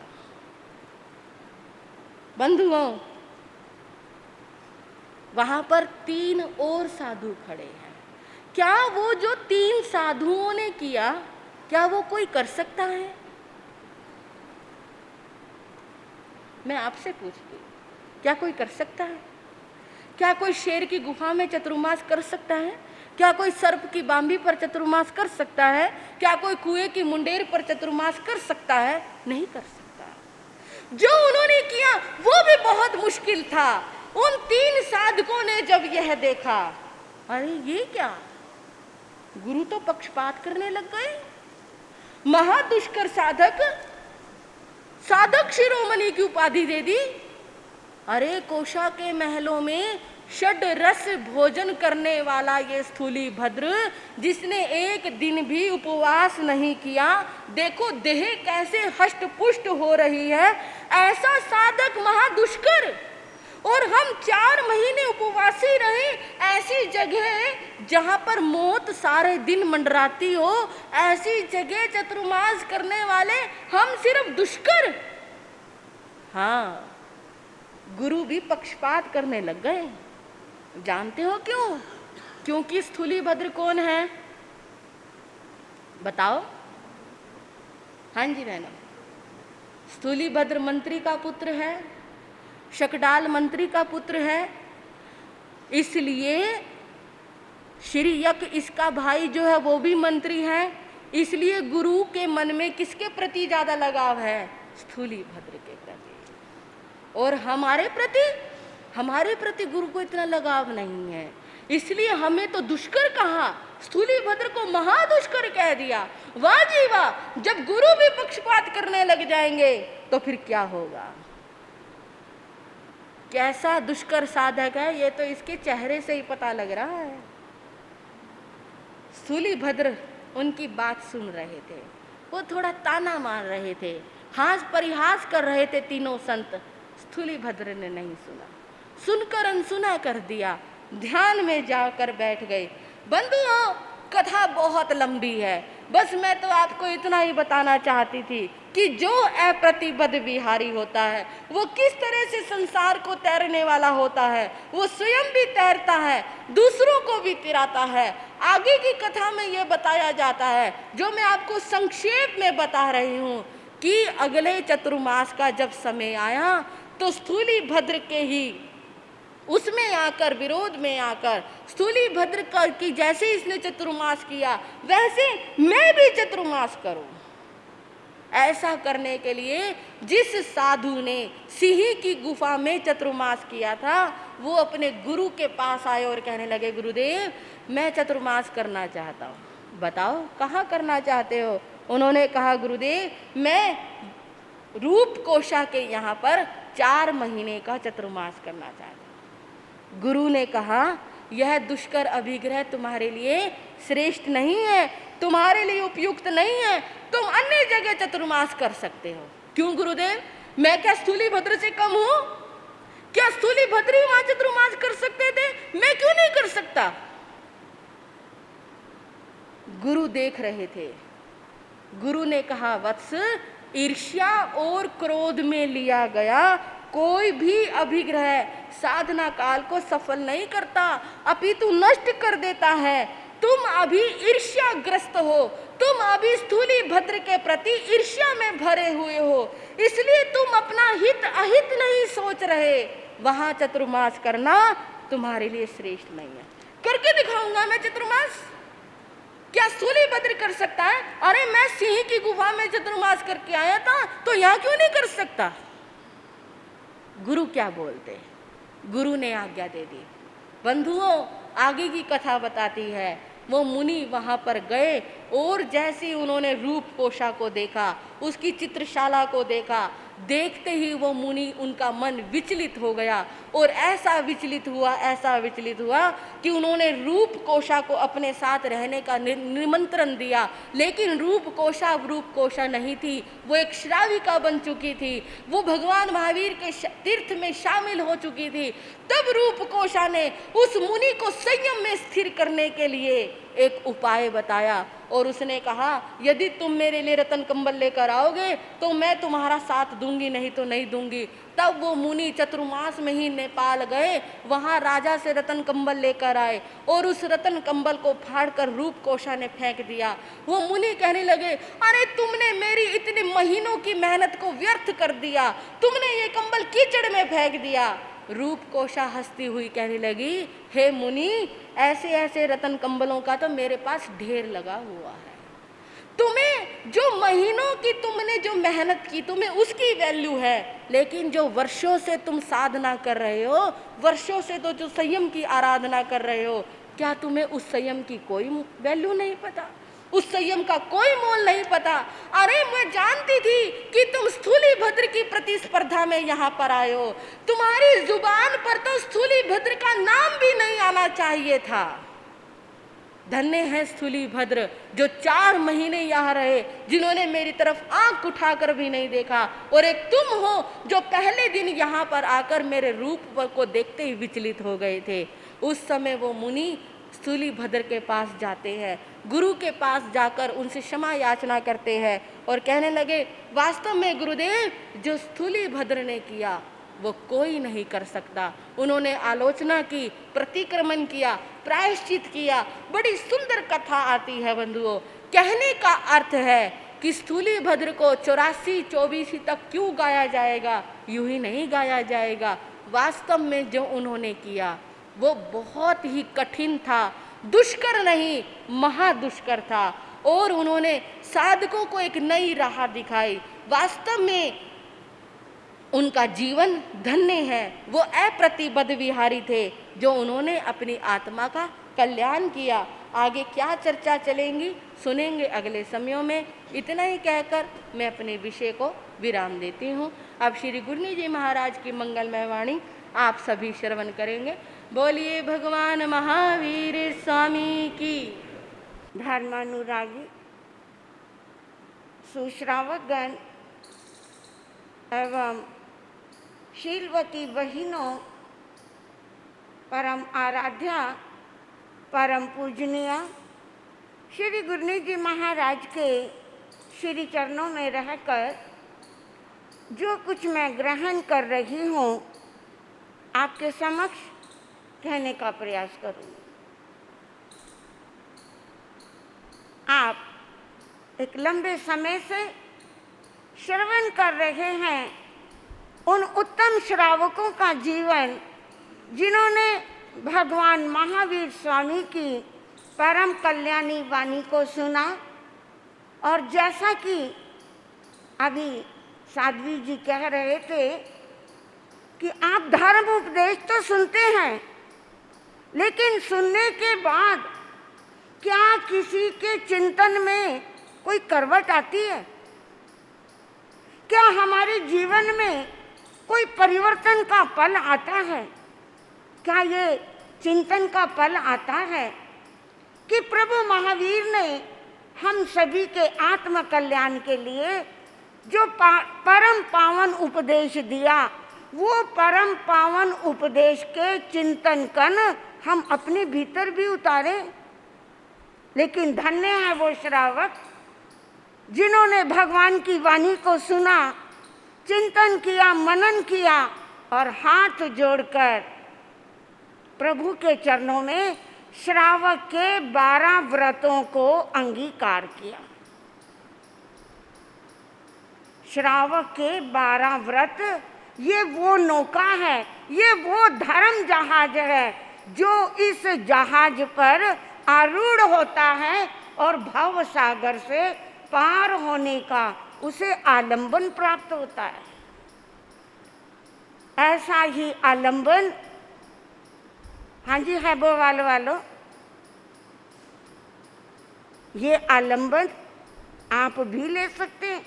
बंधुओं, वहां पर 3 और साधु खड़े हैं। क्या वो जो 3 साधुओं ने किया, क्या वो कोई कर सकता है? मैं आपसे पूछती, क्या कोई कर सकता है? क्या कोई शेर की गुफा में चतुर्मास कर सकता है? क्या कोई सर्प की बांबी पर चतुर्मास कर सकता है? क्या कोई कुएं की मुंडेर पर चतुर्मास कर सकता है? नहीं कर सकता। जो उन्होंने किया वो भी बहुत मुश्किल था। उन 3 साधकों ने जब यह देखा, अरे ये क्या, गुरु तो पक्षपात करने लग गए। महादुष्कर साधक, साधक शिरोमणि की उपाधि दे दी। अरे कोशा के महलों में षड रस भोजन करने वाला ये स्थूलीभद्र, जिसने एक दिन भी उपवास नहीं किया, देखो देह कैसे हष्ट पुष्ट हो रही है, ऐसा साधक महादुष्कर, और हम 4 महीने उपवासी रहे ऐसी जगह जहां पर मौत सारे दिन मंडराती हो, ऐसी जगह चतुर्मास करने वाले हम सिर्फ दुष्कर। हाँ, गुरु भी पक्षपात करने लग गए। जानते हो क्यों? क्योंकि स्थूलीभद्र कौन है बताओ? हाँ जी बहनों, स्थूलीभद्र मंत्री का पुत्र है, शकडाल मंत्री का पुत्र है। इसलिए श्री यक इसका भाई जो है वो भी मंत्री है। इसलिए गुरु के मन में किसके प्रति ज्यादा लगाव है? स्थूलीभद्र के प्रति। और हमारे प्रति गुरु को इतना लगाव नहीं है। इसलिए हमें तो दुष्कर कहा, स्थूलीभद्र को महादुष्कर कह दिया। वाह जी वाह, जब गुरु भी पक्षपात करने लग जाएंगे तो फिर क्या होगा। कैसा दुष्कर साधक है, ये तो इसके चेहरे से ही पता लग रहा है। स्थूलीभद्र उनकी बात सुन रहे थे, वो थोड़ा ताना मार रहे थे, हास परिहास कर रहे थे तीनों संत। स्थूलीभद्र ने नहीं सुना, सुनकर अनसुना कर दिया, ध्यान में जाकर बैठ गए। बंधुओं, कथा बहुत लंबी है, बस मैं तो आपको इतना ही बताना चाहती थी कि जो अप्रतिबद्ध विहारी होता है वो किस तरह से संसार को तैरने वाला होता है। वो स्वयं भी तैरता है, दूसरों को भी तैराता है। आगे की कथा में ये बताया जाता है, जो मैं आपको संक्षेप में बता रही हूँ, कि अगले चतुर्मास का जब समय आया तो स्थूली भद्र के ही उसमें आकर, विरोध में आकर, स्थूली भद्र का की जैसे इसने चतुर्मास किया वैसे मैं भी चतुर्मास करूं। ऐसा करने के लिए जिस साधु ने सिंह की गुफा में चतुर्मास किया था, वो अपने गुरु के पास आए और कहने लगे, गुरुदेव मैं चतुर्मास करना चाहता हूँ, बताओ कहाँ करना चाहते हो। उन्होंने कहा, गुरुदेव मैं रूप कोशा के यहाँ पर 4 महीने का चतुर्मास करना चाहता हूँ। गुरु ने कहा, यह दुष्कर अभिग्रह तुम्हारे लिए श्रेष्ठ नहीं है, तुम्हारे लिए उपयुक्त नहीं है, तुम अन्य जगह चतुर्मास कर सकते हो। क्यों गुरुदेव, मैं क्या स्थूली भद्र से कम हूं? क्या स्थूली भद्र ही वहां चतुर्मास कर सकते थे, मैं क्यों नहीं कर सकता? गुरु देख रहे थे। गुरु ने कहा, वत्स ईर्ष्या और क्रोध में लिया गया कोई भी अभिग्रह साधना काल को सफल नहीं करता, अपितु नष्ट कर देता है। तुम अभी ईर्ष्याग्रस्त हो, तुम अभी स्थूली भद्र के प्रति ईर्ष्या में भरे हुए हो, इसलिए तुम अपना हित अहित नहीं सोच रहे। वहां चतुर्मास करना तुम्हारे लिए श्रेष्ठ नहीं है। करके दिखाऊंगा मैं चतुर्मास। क्या स्थूली भद्र कर सकता है? अरे मैं सिंह की गुफा में चतुर्मास करके आया था, तो यहां क्यों नहीं कर सकता? गुरु क्या बोलते? गुरु ने आज्ञा दे दी। बंधुओं, आगे की कथा बताती है, वो मुनि वहां पर गए और जैसे उन्होंने रूप कोशा को देखा, उसकी चित्रशाला को देखा, देखते ही वो मुनि, उनका मन विचलित हो गया। और ऐसा विचलित हुआ कि उन्होंने रूप कोशा को अपने साथ रहने का निमंत्रण दिया, लेकिन रूप कोशा नहीं थी, वो एक श्राविका बन चुकी थी, वो भगवान महावीर के तीर्थ में शामिल हो चुकी थी। तब रूप कोशा ने उस मुनि को संयम में स्थिर करने के लिए एक उपाय बताया और उसने कहा, यदि तुम मेरे लिए रतन कंबल लेकर आओगे तो मैं तुम्हारा साथ दूंगी, नहीं तो नहीं दूंगी। तब वो मुनि चतुर्मास में ही नेपाल गए, वहां राजा से रतन कंबल लेकर आए और उस रतन कंबल को फाड़कर रूप कोशा ने फेंक दिया। वो मुनि कहने लगे, अरे तुमने मेरी इतने महीनों की मेहनत को व्यर्थ कर दिया, तुमने ये कंबल कीचड़ में फेंक दिया। रूप कोशा हंसती हुई कहने लगी, हे मुनि, ऐसे ऐसे रतन कंबलों का तो मेरे पास ढेर लगा हुआ है। तुम्हें जो महीनों की तुमने जो मेहनत की, तुम्हें उसकी वैल्यू है, लेकिन जो वर्षों से तुम साधना कर रहे हो, वर्षों से तो जो संयम की आराधना कर रहे हो, क्या तुम्हें उस संयम की कोई वैल्यू नहीं पता? उस संयम का कोई मोल नहीं पता? अरे मैं जानती थी कि तुम स्थूली भद्र की प्रतिस्पर्धा में यहाँ पर आए हो, तुम्हारी जुबान पर तो स्थूली भद्र का नाम भी नहीं आना चाहिए था। धन्य है स्थूली भद्र जो 4 महीने यहाँ रहे, जिन्होंने मेरी तरफ आंख उठाकर भी नहीं देखा, और एक तुम हो जो पहले दिन यहाँ पर आकर मेरे रूप को देखते ही विचलित हो गए थे। उस समय वो मुनि स्थूली भद्र के पास जाते हैं, गुरु के पास जाकर उनसे क्षमा याचना करते हैं और कहने लगे, वास्तव में गुरुदेव, जो स्थूली भद्र ने किया वो कोई नहीं कर सकता। उन्होंने आलोचना की, प्रतिक्रमण किया, प्रायश्चित किया। बड़ी सुंदर कथा आती है बंधुओं। कहने का अर्थ है कि स्थूली भद्र को 84-24 तक क्यों गाया जाएगा? यूं ही नहीं गाया जाएगा। वास्तव में जो उन्होंने किया वो बहुत ही कठिन था, दुष्कर नहीं, महादुष्कर था, और उन्होंने साधकों को एक नई राह दिखाई। वास्तव में उनका जीवन धन्य है। वो अप्रतिबद्ध विहारी थे, जो उन्होंने अपनी आत्मा का कल्याण किया। आगे क्या चर्चा चलेंगी सुनेंगे अगले समयों में। इतना ही कहकर मैं अपने विषय को विराम देती हूँ। अब श्री गुरनी जी महाराज की मंगलमय वाणी आप सभी श्रवण करेंगे। बोलिए भगवान महावीर स्वामी की। धर्मानुरागी सुश्रावकगण एवं शीलवती बहिनों, परम आराध्या, परम पूजनीय श्री गुरनीत जी महाराज के श्री चरणों में रहकर जो कुछ मैं ग्रहण कर रही हूँ आपके समक्ष कहने का प्रयास करूँ। आप एक लंबे समय से श्रवण कर रहे हैं उन उत्तम श्रावकों का जीवन जिन्होंने भगवान महावीर स्वामी की परम कल्याणी वाणी को सुना। और जैसा कि अभी साध्वी जी कह रहे थे कि आप धर्म उपदेश तो सुनते हैं, लेकिन सुनने के बाद क्या किसी के चिंतन में कोई करवट आती है? क्या हमारे जीवन में कोई परिवर्तन का पल आता है? क्या ये चिंतन का पल आता है कि प्रभु महावीर ने हम सभी के आत्म कल्याण के लिए जो परम पावन उपदेश दिया, वो परम पावन उपदेश के चिंतन कन हम अपने भीतर भी उतारें। लेकिन धन्य है वो श्रावक जिन्होंने भगवान की वाणी को सुना, चिंतन किया, मनन किया और हाथ जोड़कर प्रभु के चरणों में श्रावक के 12 व्रतों को अंगीकार किया। श्रावक के 12 व्रत ये वो नौका है, ये वो धर्म जहाज है जो इस जहाज पर आरूढ़ होता है और भव सागर से पार होने का उसे आलंबन प्राप्त होता है। ऐसा ही आलंबन, हाँ जी है वो वालो, ये आलंबन आप भी ले सकते हैं।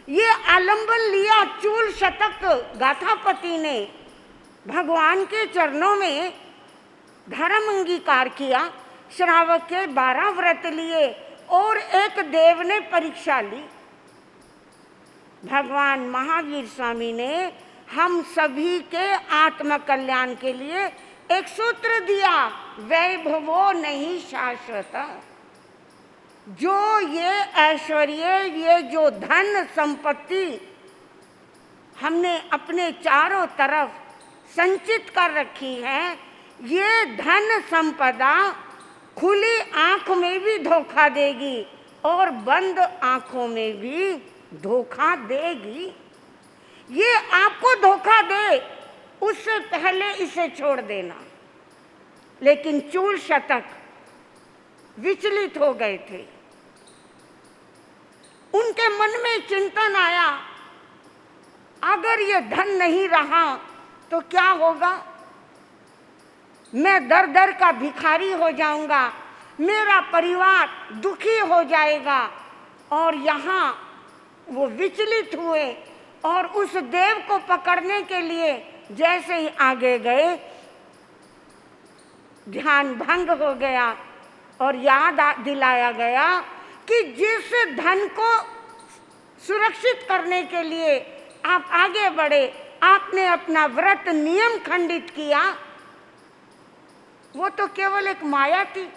ये आलंबन लिया चूल शतक गाथापति ने, भगवान के चरणों में धर्म अंगीकार किया, श्रावक के 12 व्रत लिए और एक देव ने परीक्षा ली। भगवान महावीर स्वामी ने हम सभी के आत्म कल्याण के लिए एक सूत्र दिया, वैभवो नहीं शाश्वत। जो ये ऐश्वर्य, ये जो धन संपत्ति हमने अपने चारों तरफ संचित कर रखी है, ये धन संपदा खुली आंख में भी धोखा देगी और बंद आंखों में भी धोखा देगी। ये आपको धोखा दे उससे पहले इसे छोड़ देना। लेकिन चूल शतक विचलित हो गए थे। उनके मन में चिंतन आया, अगर ये धन नहीं रहा तो क्या होगा? मैं दर दर का भिखारी हो जाऊंगा, मेरा परिवार दुखी हो जाएगा। और यहाँ वो विचलित हुए और उस देव को पकड़ने के लिए जैसे ही आगे गए, ध्यान भंग हो गया और याद दिलाया गया कि जिस धन को सुरक्षित करने के लिए आप आगे बढ़े, आपने अपना व्रत नियम खंडित किया, वो तो केवल एक माया थी।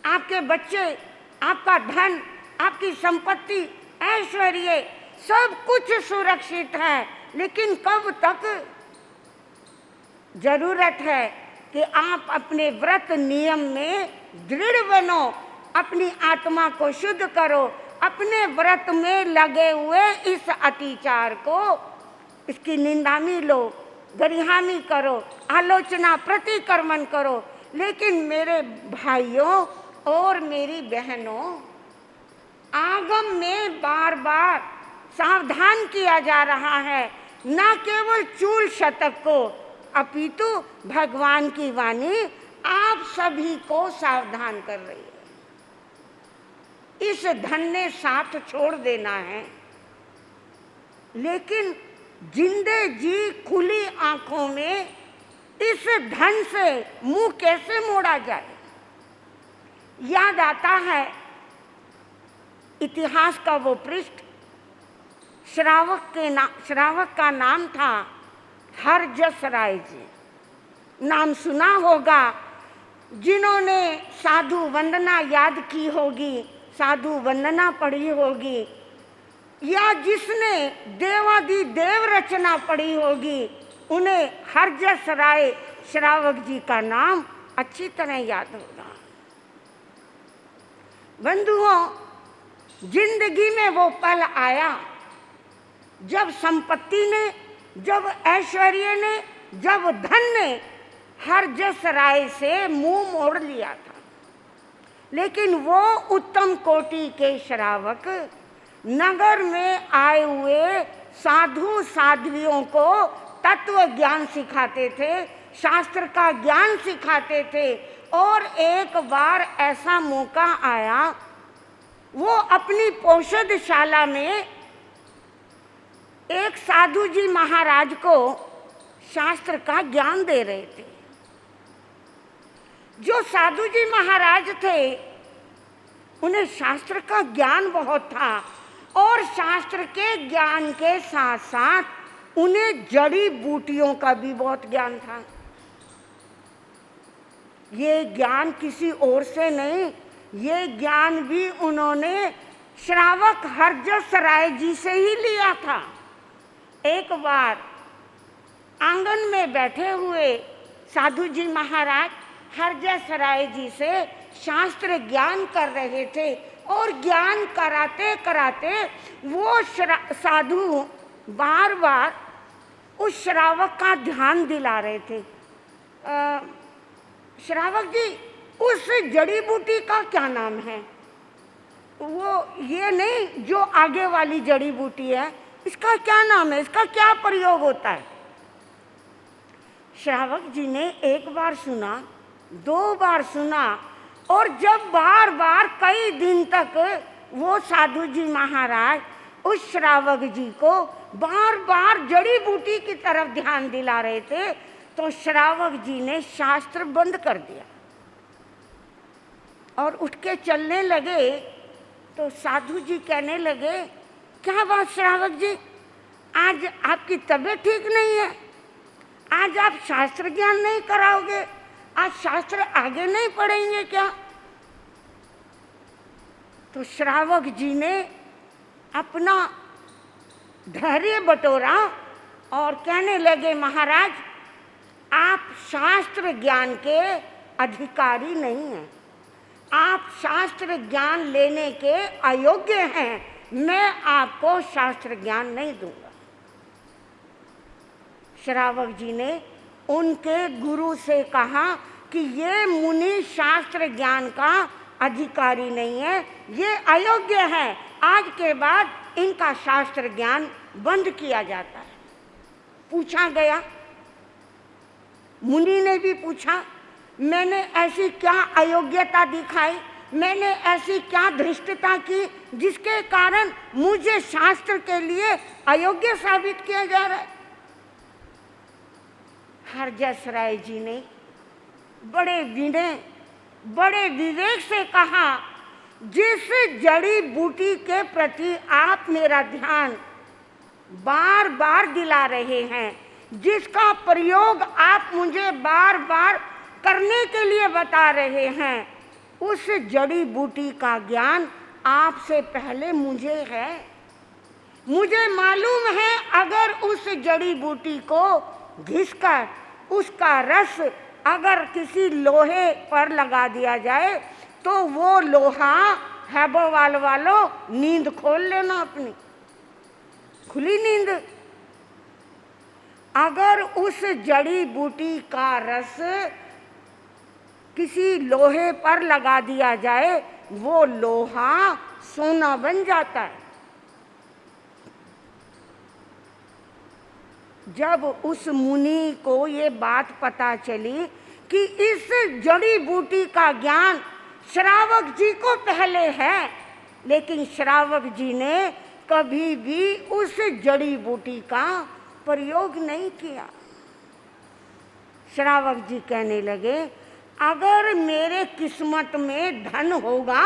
आपके बच्चे, आपका धन, आपकी संपत्ति, ऐश्वर्य सब कुछ सुरक्षित है, लेकिन कब तक? जरूरत है कि आप अपने व्रत नियम में दृढ़ बनो, अपनी आत्मा को शुद्ध करो, अपने व्रत में लगे हुए इस अतिचार को, इसकी निंदामी लो, गरिहामी करो, आलोचना प्रतिक्रमण करो। लेकिन मेरे भाइयों और मेरी बहनों, आगम में बार बार सावधान किया जा रहा है, न केवल चूल शतक को, अपितु भगवान की वाणी आप सभी को सावधान कर रही है। इस धन ने साथ छोड़ देना है, लेकिन जिंदे जी खुली आंखों में इस धन से मुंह कैसे मोड़ा जाए? याद आता है इतिहास का वो पृष्ठ, श्रावक का नाम था हरजस राय जी। नाम सुना होगा, जिन्होंने साधु वंदना याद की होगी, साधु वंदना पढ़ी होगी, या जिसने देवादि देव रचना पढ़ी होगी, उन्हें हरजस राय श्रावक जी का नाम अच्छी तरह याद होगा। बंधुओं, जिंदगी में वो पल आया जब संपत्ति ने, जब ऐश्वर्य ने, जब धन ने हरजस राय से मुंह मोड़ लिया था, लेकिन वो उत्तम कोटि के श्रावक नगर में आए हुए साधु साध्वियों को तत्व ज्ञान सिखाते थे, शास्त्र का ज्ञान सिखाते थे। और एक बार ऐसा मौका आया, वो अपनी पौषधशाला में एक साधु जी महाराज को शास्त्र का ज्ञान दे रहे थे। जो साधु जी महाराज थे उन्हें शास्त्र का ज्ञान बहुत था, और शास्त्र के ज्ञान के साथ साथ उन्हें जड़ी बूटियों का भी बहुत ज्ञान था। ये ज्ञान किसी और से नहीं, ये ज्ञान भी उन्होंने श्रावक हरजस राय जी से ही लिया था। एक बार आंगन में बैठे हुए साधु जी महाराज हरजस राय जी से शास्त्र ज्ञान कर रहे थे, और ज्ञान कराते कराते वो साधु बार बार उस श्रावक का ध्यान दिला रहे थे। श्रावक जी, उस जड़ी बूटी का क्या नाम है? वो ये नहीं जो आगे वाली जड़ी बूटी है, इसका क्या नाम है, इसका क्या प्रयोग होता है? श्रावक जी ने एक बार सुना, दो बार सुना, और जब बार बार कई दिन तक वो साधु जी महाराज उस श्रावक जी को बार बार जड़ी बूटी की तरफ ध्यान दिला रहे थे, तो श्रावक जी ने शास्त्र बंद कर दिया और उठ के चलने लगे। तो साधु जी कहने लगे, क्या बात श्रावक जी, आज आपकी तबीयत ठीक नहीं है? आज आप शास्त्र ज्ञान नहीं कराओगे? आज शास्त्र आगे नहीं पढ़ेंगे क्या? तो श्रावक जी ने अपना धैर्य बटोरा और कहने लगे, महाराज आप शास्त्र ज्ञान के अधिकारी नहीं हैं, आप शास्त्र ज्ञान लेने के अयोग्य हैं, मैं आपको शास्त्र ज्ञान नहीं दूंगा। श्रावक जी ने उनके गुरु से कहा कि ये मुनि शास्त्र ज्ञान का अधिकारी नहीं है, ये अयोग्य है, आज के बाद इनका शास्त्र ज्ञान बंद किया जाता है। पूछा गया, मुनि ने भी पूछा, मैंने ऐसी क्या अयोग्यता दिखाई, मैंने ऐसी क्या धृष्टता की जिसके कारण मुझे शास्त्र के लिए अयोग्य साबित किया जा रहा है? हरजस राय जी ने बड़े विनय, बड़े विवेक से कहा, जिस जड़ी बूटी के प्रति आप मेरा ध्यान बार बार दिला रहे हैं, जिसका प्रयोग आप मुझे बार बार करने के लिए बता रहे हैं, उस जड़ी बूटी का ज्ञान आपसे पहले मुझे है। मुझे मालूम है अगर उस जड़ी बूटी को घिसकर उसका रस अगर किसी लोहे पर लगा दिया जाए तो वो लोहा हैबोवाल वालों नींद खोल लेना, अपनी खुली नींद। अगर उस जड़ी बूटी का रस किसी लोहे पर लगा दिया जाए वो लोहा सोना बन जाता है। जब उस मुनि को ये बात पता चली कि इस जड़ी बूटी का ज्ञान श्रावक जी को पहले है, लेकिन श्रावक जी ने कभी भी उस जड़ी बूटी का प्रयोग नहीं किया। श्रावक जी कहने लगे, अगर मेरे किस्मत में धन होगा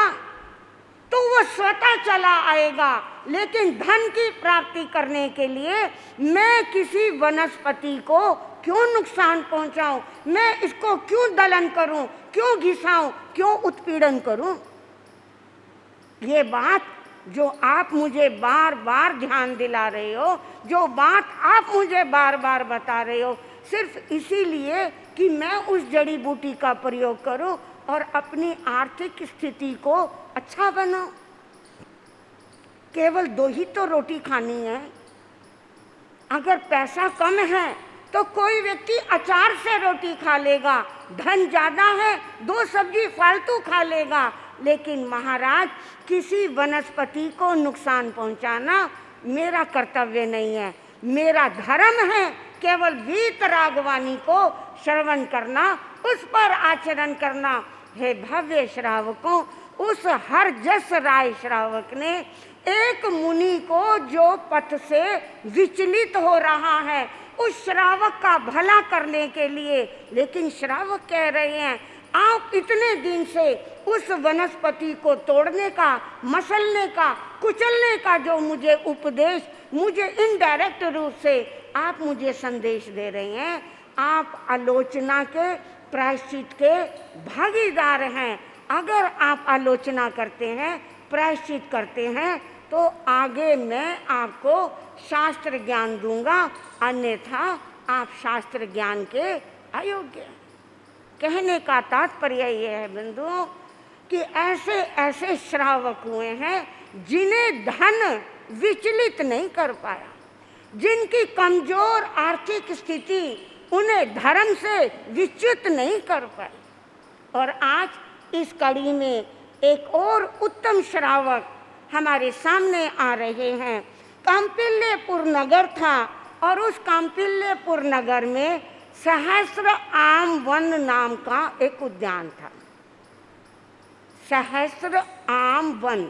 तो वो स्वतः चला आएगा, लेकिन धन की प्राप्ति करने के लिए मैं किसी वनस्पति को क्यों नुकसान पहुंचाऊं, मैं इसको क्यों दलन करूं, क्यों घिसाऊं, क्यों उत्पीड़न करूं? ये बात जो आप मुझे बार बार ध्यान दिला रहे हो, जो बात आप मुझे बार बार बता रहे हो, सिर्फ इसीलिए कि मैं उस जड़ी बूटी का प्रयोग करूं और अपनी आर्थिक स्थिति को अच्छा बनाऊं। केवल 2 ही तो रोटी खानी है। अगर पैसा कम है तो कोई व्यक्ति अचार से रोटी खा लेगा, धन ज्यादा है 2 सब्जी फालतू खा लेगा। लेकिन महाराज, किसी वनस्पति को नुकसान पहुंचाना मेरा कर्तव्य नहीं है, मेरा धर्म है केवल वीतरागवाणी को श्रवण करना, उस पर आचरण करना। हे भव्य श्रावकों, उस हरजस राय श्रावक ने एक मुनि को जो पथ से विचलित हो रहा है, उस श्रावक का भला करने के लिए, लेकिन श्रावक कह रहे हैं आप इतने दिन से उस वनस्पति को तोड़ने का, मसलने का, कुचलने का जो मुझे उपदेश, मुझे इनडायरेक्ट रूप से आप मुझे संदेश दे रहे हैं, आप आलोचना के, प्रायश्चित के भागीदार हैं। अगर आप आलोचना करते हैं, प्रायश्चित करते हैं, तो आगे मैं आपको शास्त्र ज्ञान दूंगा, अन्यथा आप शास्त्र ज्ञान के अयोग्य हैं। कहने का तात्पर्य यह है बंधुओं कि ऐसे ऐसे श्रावक हुए हैं जिन्हें धन विचलित नहीं कर पाया, जिनकी कमजोर आर्थिक स्थिति उन्हें धर्म से विच्युत नहीं कर पाई। और आज इस कड़ी में एक और उत्तम श्रावक हमारे सामने आ रहे हैं। कांपिल्यपुर नगर था और उस कांपिल्यपुर नगर में सहस्र आम वन नाम का एक उद्यान था। सहस्र आम वन,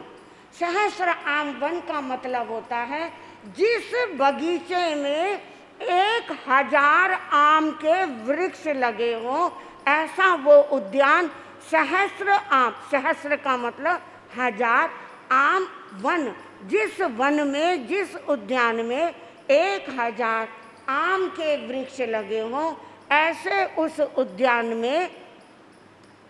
सहस्र आम वन का मतलब होता है जिस बगीचे में 1000 आम के वृक्ष लगे हों, ऐसा वो उद्यान सहस्र आम, सहस्र का मतलब 1000, आम वन, जिस वन में, जिस उद्यान में 1000 आम के वृक्ष लगे हों, ऐसे उस उद्यान में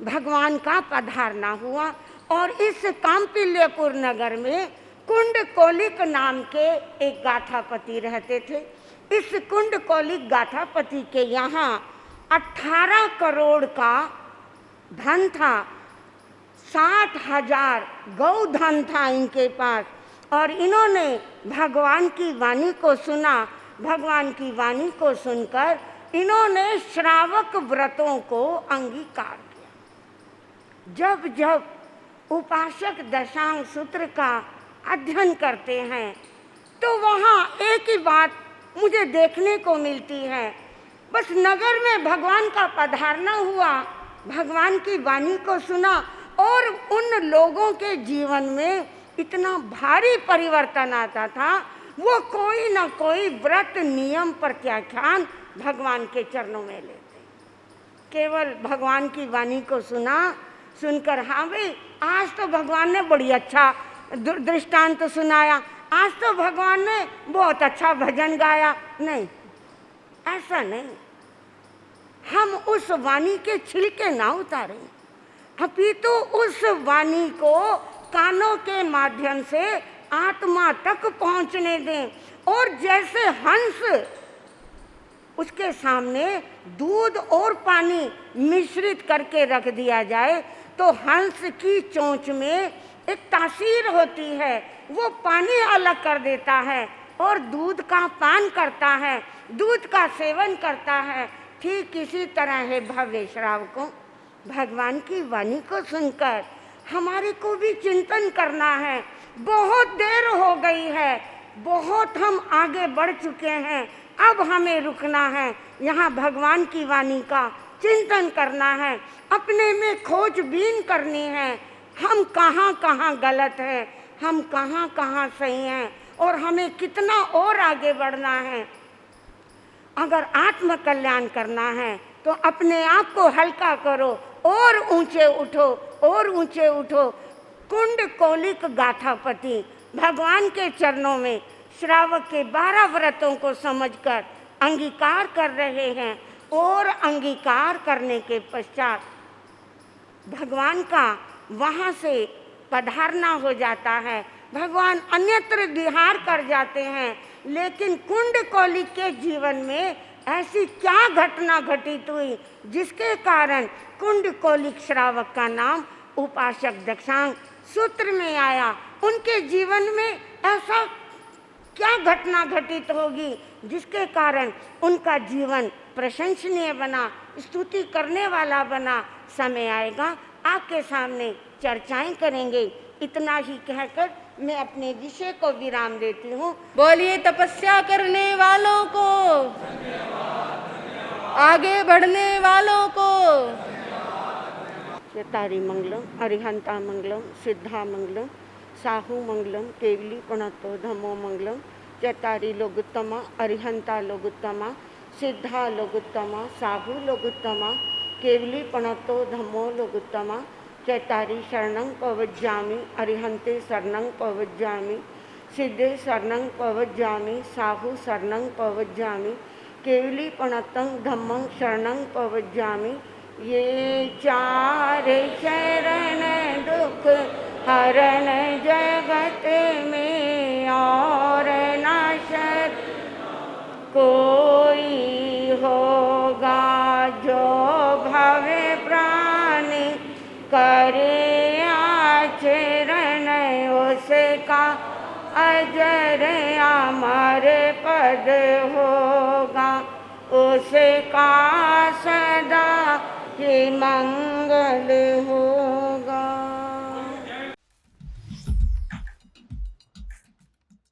भगवान का पधारना हुआ। और इस कांपिल्यपुर नगर में कुंडकोलिक नाम के एक गाथापति रहते थे। इस कुंडकोलिक गाथापति के यहाँ 18 करोड़ का धन था, 60,000 गौधन था इनके पास। और इन्होंने भगवान की वाणी को सुना। भगवान की वाणी को सुनकर इन्होंने श्रावक व्रतों को अंगीकार किया। जब जब उपासक दशांग सूत्र का अध्ययन करते हैं तो वहाँ एक ही बात मुझे देखने को मिलती है। बस नगर में भगवान का पधारना हुआ, भगवान की वाणी को सुना और उन लोगों के जीवन में इतना भारी परिवर्तन आता था, वो कोई ना कोई व्रत नियम प्रत्याख्यान भगवान के चरणों में लेते। केवल भगवान की वाणी को सुना, सुनकर हाँ भाई आज तो भगवान ने बड़ी अच्छा दृष्टांत सुनाया, आज तो भगवान ने बहुत अच्छा भजन गाया, नहीं, ऐसा नहीं। हम उस वाणी के छिलके ना उतारें, अपितु उस वाणी को कानों के माध्यम से आत्मा तक पहुंचने दें। और जैसे हंस, उसके सामने दूध और पानी मिश्रित करके रख दिया जाए तो हंस की चोंच में एक तासीर होती है, वो पानी अलग कर देता है और दूध का पान करता है, दूध का सेवन करता है। ठीक इसी तरह है भव्य श्रावकों, भगवान की वाणी को सुनकर हमारे को भी चिंतन करना है। बहुत देर हो गई है, बहुत हम आगे बढ़ चुके हैं, अब हमें रुकना है, यहाँ भगवान की वाणी का चिंतन करना है, अपने में खोजबीन करनी है, हम कहाँ कहाँ गलत हैं, हम कहाँ कहाँ सही हैं और हमें कितना और आगे बढ़ना है। अगर आत्म कल्याण करना है तो अपने आप को हल्का करो और ऊंचे उठो और ऊंचे उठो। कुंडकोलिक गाथापति भगवान के चरणों में श्रावक के 12 व्रतों को समझकर अंगीकार कर रहे हैं और अंगीकार करने के पश्चात भगवान का वहाँ से पधारना हो जाता है, भगवान अन्यत्र विहार कर जाते हैं। लेकिन कुंड कौलिक के जीवन में ऐसी क्या घटना घटित हुई जिसके कारण कुंड कौलिक श्रावक का नाम उपासक दक्षांग सूत्र में आया। उनके जीवन में ऐसा क्या घटना घटित होगी जिसके कारण उनका जीवन प्रशंसनीय बना, स्तुति करने वाला बना। समय आएगा आपके सामने चर्चाएं करेंगे। इतना ही कहकर मैं अपने विषय को विराम देती हूँ। बोलिए तपस्या करने वालों को, आगे बढ़ने वालों को। चेतारी मंगलम, अरिहंता मंगलम, सिद्धा मंगलम, साहू मंगलम, केवली प्रणतो धमो मंगलम। चेतारी लोगुत्तमा, अरिहंता लोगुत्तमा, सिद्धा लोगुत्तमा, साहू लोगुत्तमा, केवली प्रणतो धमो लोगुत्तमा। चैतारी शरणं पवज्जामि, अरिहंते शरणं पवज्जामि, सिद्धे शरणं पवज्जामि, साहू शरणं पवज्जामि, केवली प्रणतं धम्मं शरणं पवज्जामि। ये चार चरण दुख हरण जगत में और न शरण कोई होगा, जो भवे प्राणी करे आचरण उसका अजर अमर पद होगा, उसका सदा ही मंगल हो।